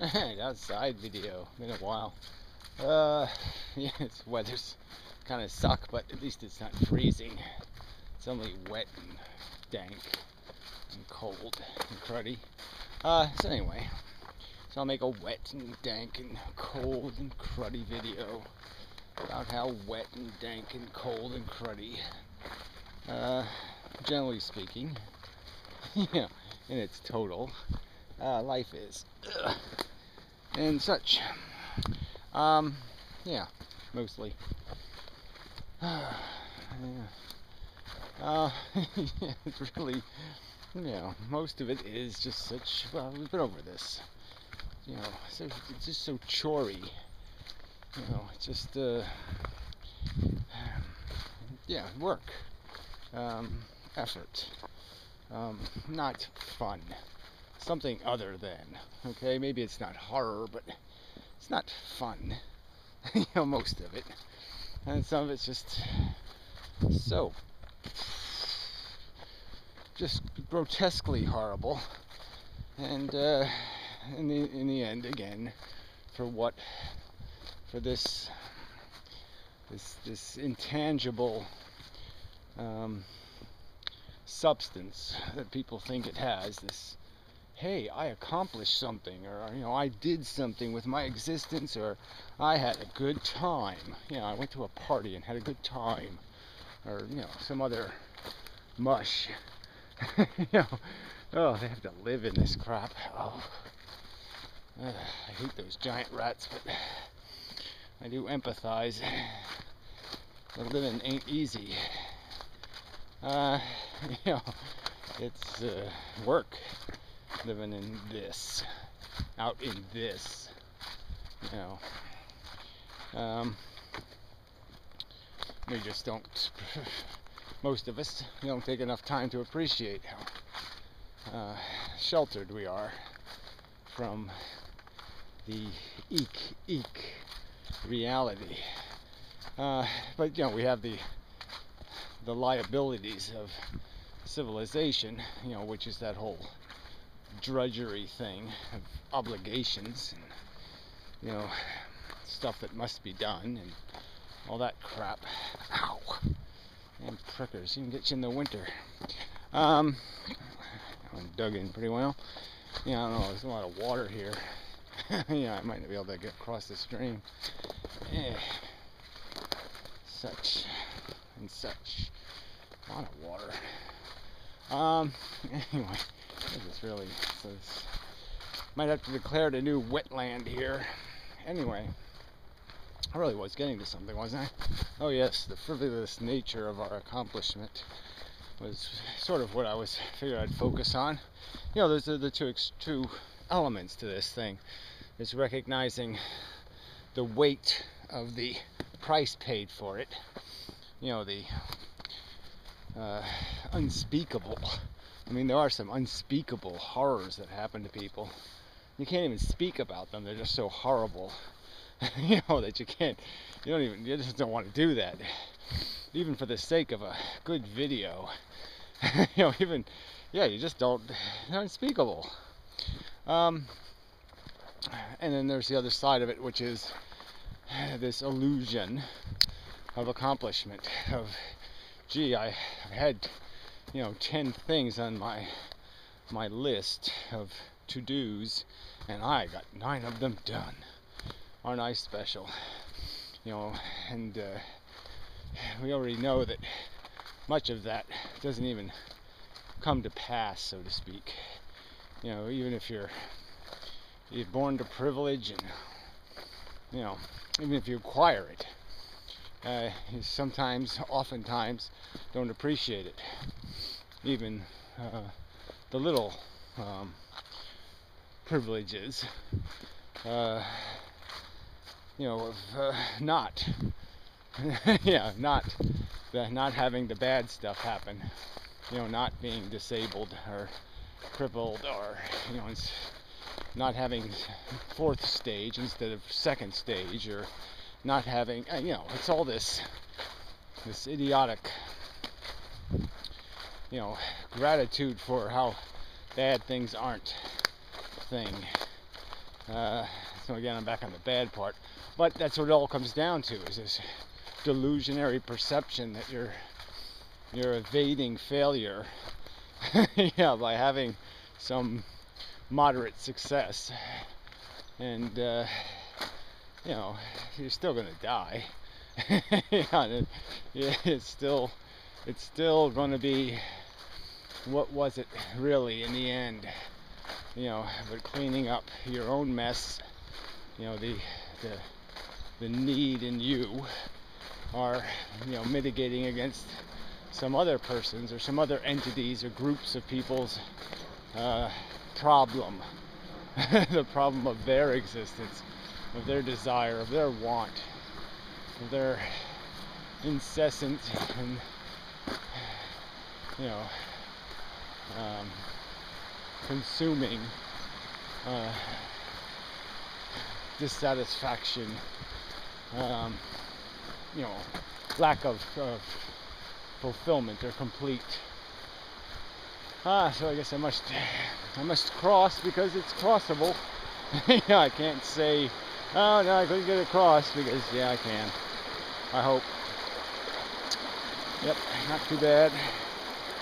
Alright, outside video. Been a while. Yeah, it's weather's kind of suck, but at least it's not freezing. It's only wet and dank and cold and cruddy. So anyway, so I'll make a wet and dank and cold and cruddy video about how wet and dank and cold and cruddy, generally speaking, yeah, in its total, life is. And such. Yeah, mostly. Yeah. Yeah, it's really, most of it is just such, well, we've been over this. So it's just so chory. It's just, yeah, work, effort, not fun. Something other than, okay, maybe it's not horror, but it's not fun. Most of it, and some of it's just so just grotesquely horrible. And in the end, again, for this intangible substance that people think it has, this, hey, I accomplished something, or I did something with my existence, or I had a good time. I went to a party and had a good time, or some other mush. Oh, they have to live in this crap. Oh, I hate those giant rats, but I do empathize. But living ain't easy. It's work. Living in this, out in this, we just don't, most of us don't take enough time to appreciate how sheltered we are from the eek reality. But we have the liabilities of civilization, which is that whole drudgery thing of obligations and stuff that must be done and all that crap. Ow, and prickers even get you in the winter. I'm dug in pretty well. I don't know, there's a lot of water here. I might not be able to get across the stream. Such and such, a lot of water. Anyway, this really says, might have to declare it a new wetland here. Anyway, I really was getting to something, wasn't I? Oh yes, the frivolous nature of our accomplishment was sort of what I figured I'd focus on. Those are the two elements to this thing. Is recognizing the weight of the price paid for it. The unspeakable. There are some unspeakable horrors that happen to people. You can't even speak about them. They're just so horrible. That you just don't want to do that. Even for the sake of a good video. You just don't, they're unspeakable. And then there's the other side of it, which is this illusion of accomplishment, of, gee, I've had 10 things on my list of to-dos, and I got 9 of them done. Aren't I special? And we already know that much of that doesn't even come to pass, so to speak. Even if you're born to privilege, and even if you acquire it, you oftentimes don't appreciate it. Even the little privileges, of not not having the bad stuff happen. Not being disabled or crippled, or not having 4th stage instead of 2nd stage, or not having, it's all this idiotic, gratitude for how bad things aren't thing. So again, I'm back on the bad part. But that's what it all comes down to, is this delusionary perception that you're evading failure yeah, by having some moderate success. And you know, you're still gonna die. Yeah, it's still gonna be, what was it really in the end? You know, but cleaning up your own mess, you know, the need in you, are, you know, mitigating against some other persons or some other entities or groups of people's problem. The problem of their existence, of their desire, of their want, of their incessant and, you know, consuming dissatisfaction, you know, lack of fulfillment or complete. So I guess I must cross because it's crossable. Yeah, I can't say, oh no, I couldn't get across, because yeah, I can. I hope. Yep, not too bad.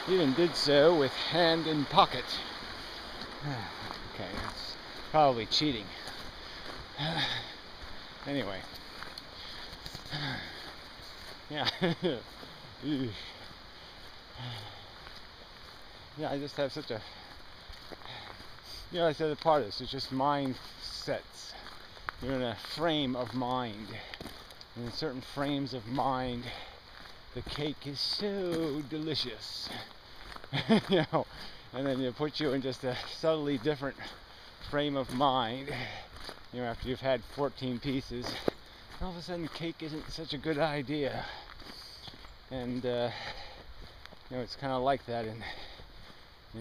Even did so with hand in pocket. Okay, that's probably cheating. Anyway. Yeah. Yeah, I just have such a, you know, I said a part of this, it's just mindsets. You're in a frame of mind. And in certain frames of mind, the cake is so delicious. You know, and then you put you in just a subtly different frame of mind, you know, after you've had 14 pieces, all of a sudden cake isn't such a good idea. And you know, it's kind of like that in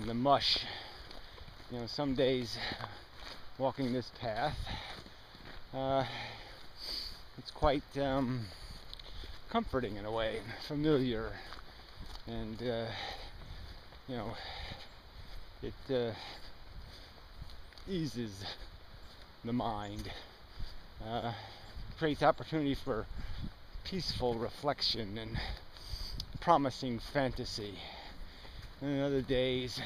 the mush. You know, some days walking this path, it's quite comforting in a way, familiar, and you know, it eases the mind, creates opportunity for peaceful reflection and promising fantasy. And in other days,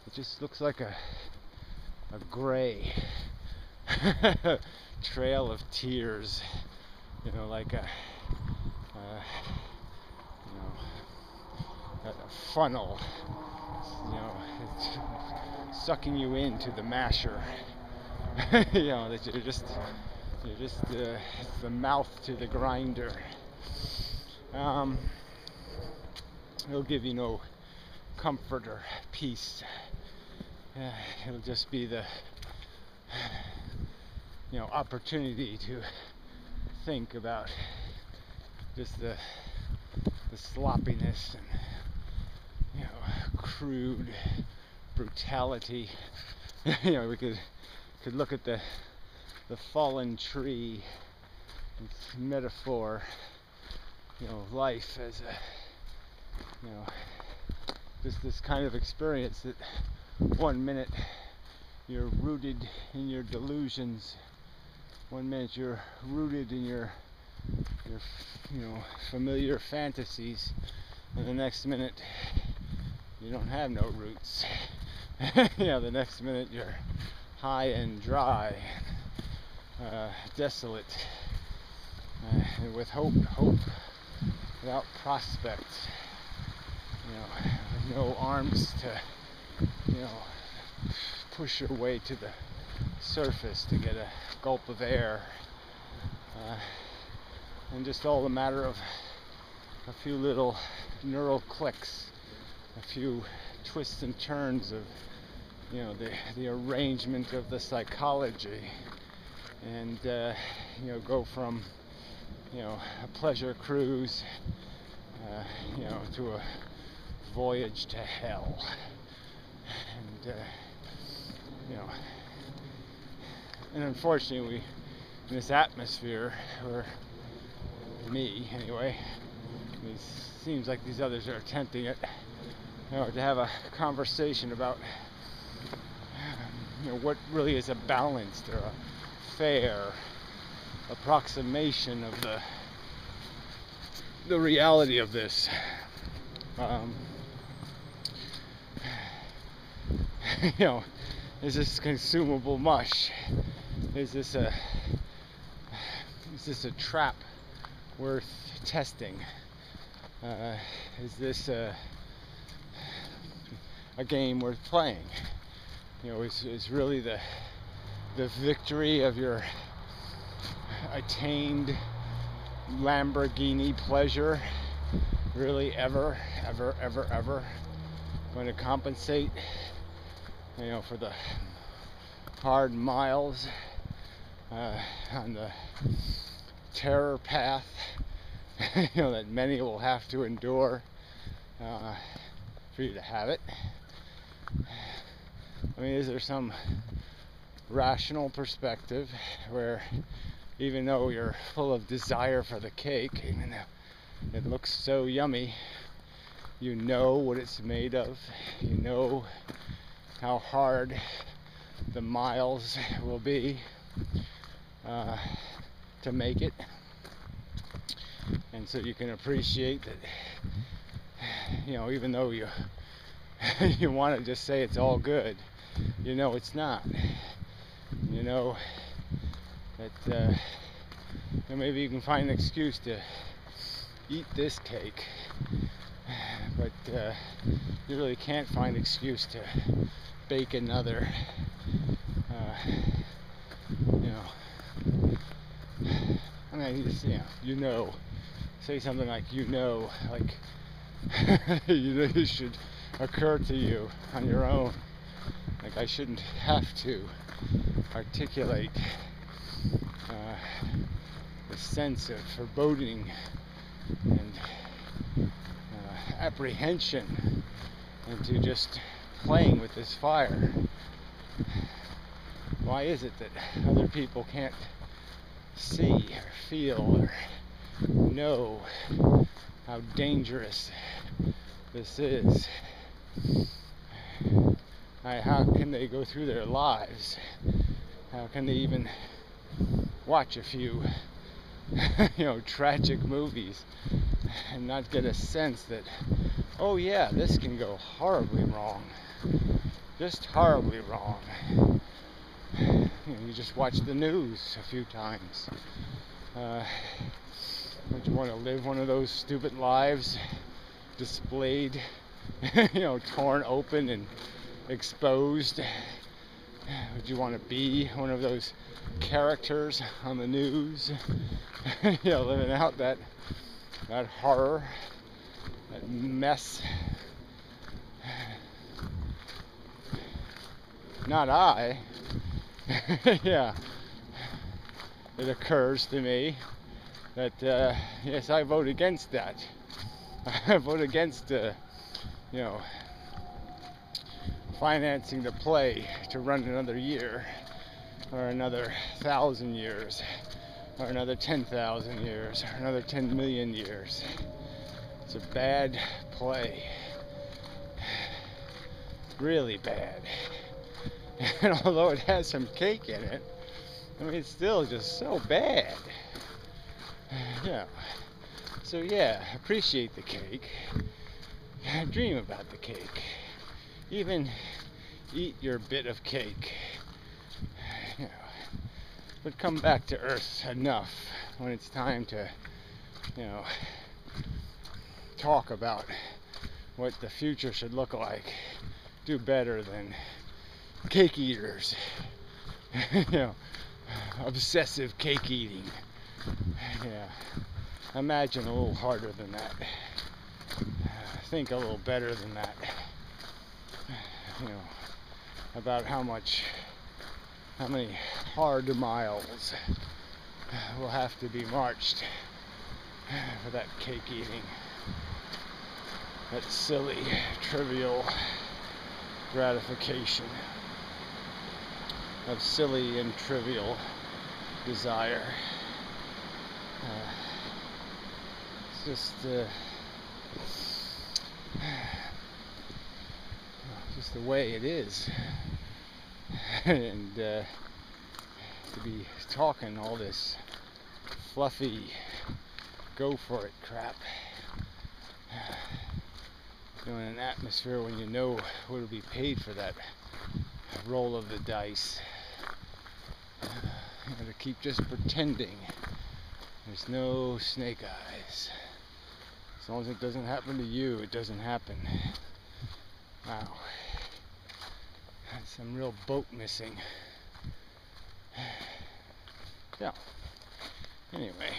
it just looks like a gray trail of tears, you know, like a you know, a funnel, you know, it's sucking you into the masher. You know, that you're just it's the mouth to the grinder. It'll give you no comfort or peace. It'll just be the, you know, opportunity to think about just the sloppiness and, you know, crude brutality. You know, we could look at the fallen tree, its metaphor, you know, life as a, you know, just this kind of experience that one minute you're rooted in your delusions, one minute you're rooted in your you know, familiar fantasies, and the next minute you don't have no roots. You know, the next minute you're high and dry, desolate, and with hope without prospect, you know, with no arms to, you know, push your way to the surface to get a gulp of air, and just all a matter of a few little neural clicks, a few twists and turns of, you know, the arrangement of the psychology, and you know, go from, you know, a pleasure cruise, you know, to a voyage to hell. And you know, and unfortunately, in this atmosphere, or me anyway, it seems like these others are attempting it, you know, to have a conversation about what really is a balanced or a fair approximation of the reality of this. Is this consumable mush? Is this a trap worth testing? Is this a game worth playing? Is really the victory of your attained Lamborghini pleasure really ever going to compensate for the hard miles on the terror path that many will have to endure for you to have it? I mean, is there some rational perspective where, even though you're full of desire for the cake, even though it looks so yummy, you know what it's made of, you know how hard the miles will be to make it, and so you can appreciate that, even though you you want to just say it's all good, it's not. That maybe you can find an excuse to eat this cake, but you really can't find an excuse to bake another. I mean, just, say something like, like, this should occur to you on your own. Like, I shouldn't have to articulate the sense of foreboding and apprehension into just playing with this fire. Why is it that other people can't see or feel or know how dangerous this is? How can they go through their lives? How can they even watch a few tragic movies and not get a sense that, oh yeah, this can go horribly wrong, just horribly wrong? You just watch the news a few times. Don't you want to live one of those stupid lives displayed, torn open and exposed? Would you want to be one of those characters on the news, living out that horror, that mess? Not I. Yeah, it occurs to me that yes, I vote against that. I vote against financing the play to run another year, or another 1,000 years, or another 10,000 years, or another 10 million years. It's a bad play, really bad. And although it has some cake in it, I mean, it's still just so bad. So appreciate the cake, dream about the cake, even eat your bit of cake, but come back to earth enough when it's time to talk about what the future should look like. Do better than cake eaters, obsessive cake eating. Imagine a little harder than that. Think a little better than that. About how many hard miles will have to be marched for that cake eating, that silly, trivial gratification of silly and trivial desire. It's just the way it is. and to be talking all this fluffy, go for it crap. In an atmosphere when you know what will be paid for that roll of the dice. You gotta keep just pretending there's no snake eyes. As long as it doesn't happen to you, it doesn't happen. Wow. That's some real boat missing. Yeah. Anyway.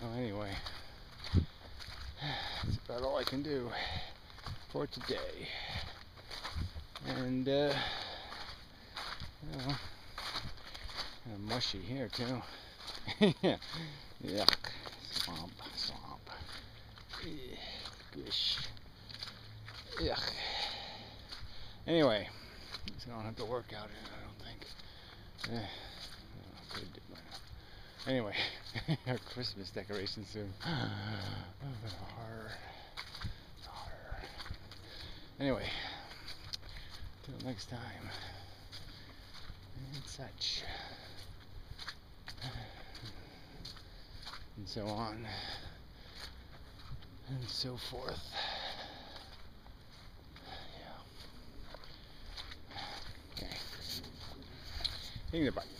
Well, anyway. That's about all I can do for today. And, you know, kind of mushy here, too. Yeah. Yuck. Swamp. Gosh. Yuck. Anyway, so I don't have to work out in it, I don't think. Anyway, our Christmas decorations soon. Horror. Anyway, till next time. And such. And so on. And so forth. Yeah. Okay. Hitting the button.